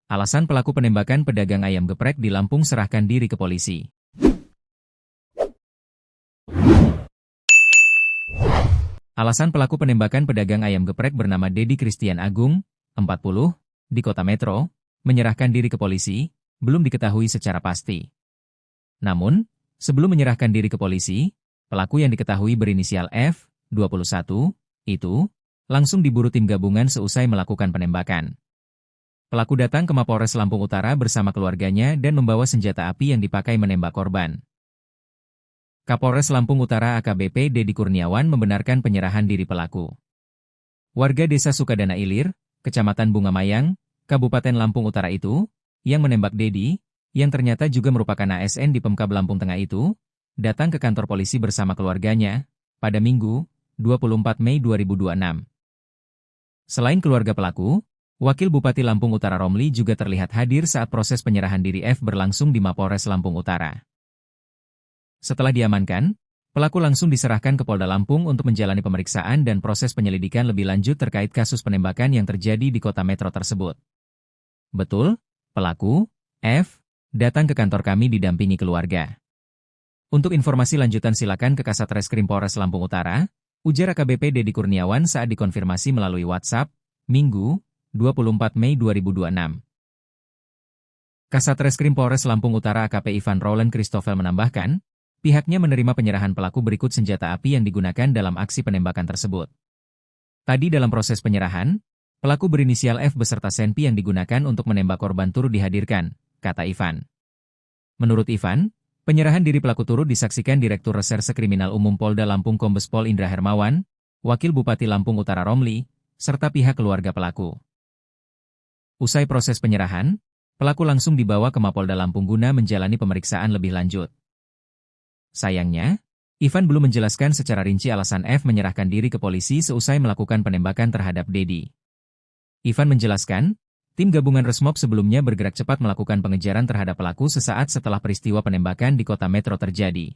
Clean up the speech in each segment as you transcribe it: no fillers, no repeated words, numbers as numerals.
Alasan pelaku penembakan pedagang ayam geprek di Lampung serahkan diri ke polisi. Alasan pelaku penembakan pedagang ayam geprek bernama Dedi Christian Agung, 40, di Kota Metro, menyerahkan diri ke polisi, belum diketahui secara pasti. Namun, sebelum menyerahkan diri ke polisi, pelaku yang diketahui berinisial F, 21, itu, langsung diburu tim gabungan seusai melakukan penembakan. Pelaku datang ke Mapolres Lampung Utara bersama keluarganya dan membawa senjata api yang dipakai menembak korban. Kapolres Lampung Utara AKBP Dedi Kurniawan membenarkan penyerahan diri pelaku. Warga Desa Sukadana Ilir, Kecamatan Bunga Mayang, Kabupaten Lampung Utara itu, yang menembak Dedi, yang ternyata juga merupakan ASN di Pemkab Lampung Tengah itu, datang ke kantor polisi bersama keluarganya, pada Minggu, 24 Mei 2026. Selain keluarga pelaku, Wakil Bupati Lampung Utara Romli juga terlihat hadir saat proses penyerahan diri F berlangsung di Mapolres Lampung Utara. Setelah diamankan, pelaku langsung diserahkan ke Polda Lampung untuk menjalani pemeriksaan dan proses penyelidikan lebih lanjut terkait kasus penembakan yang terjadi di kota metro tersebut. Betul, pelaku, F, datang ke kantor kami didampingi keluarga. Untuk informasi lanjutan silakan ke Kasat Reskrim Polres Lampung Utara, ujar AKBP Dedi Kurniawan saat dikonfirmasi melalui WhatsApp, Minggu, 24 Mei 2026. Kasat Reskrim Polres Lampung Utara AKP Ivan Roland Christoffel menambahkan, pihaknya menerima penyerahan pelaku berikut senjata api yang digunakan dalam aksi penembakan tersebut. Tadi dalam proses penyerahan, pelaku berinisial F beserta senpi yang digunakan untuk menembak korban turut dihadirkan, kata Ivan. Menurut Ivan, penyerahan diri pelaku turut disaksikan Direktur Reserse Kriminal Umum Polda Lampung Kombes Pol Indra Hermawan, Wakil Bupati Lampung Utara Romli, serta pihak keluarga pelaku. Usai proses penyerahan, pelaku langsung dibawa ke Mapolda Lampung guna menjalani pemeriksaan lebih lanjut. Sayangnya, Ivan belum menjelaskan secara rinci alasan F menyerahkan diri ke polisi seusai melakukan penembakan terhadap Dedi. Ivan menjelaskan, tim gabungan Resmob sebelumnya bergerak cepat melakukan pengejaran terhadap pelaku sesaat setelah peristiwa penembakan di kota metro terjadi.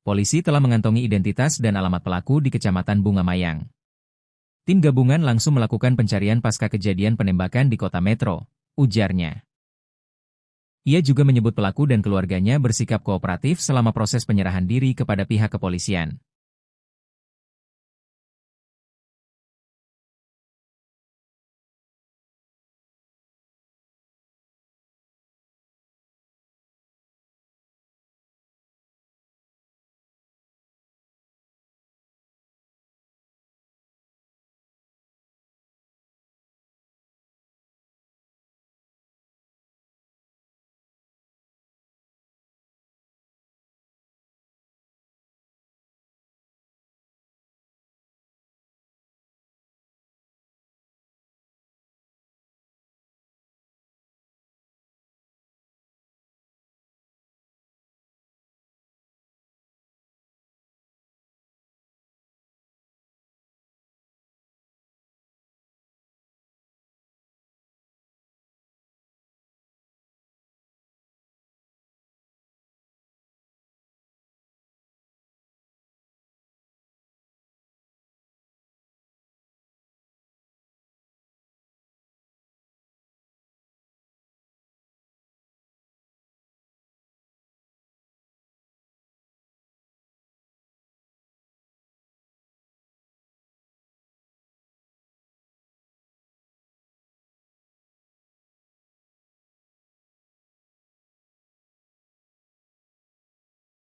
Polisi telah mengantongi identitas dan alamat pelaku di Kecamatan Bunga Mayang. Tim gabungan langsung melakukan pencarian pasca kejadian penembakan di kota metro, ujarnya. Ia juga menyebut pelaku dan keluarganya bersikap kooperatif selama proses penyerahan diri kepada pihak kepolisian.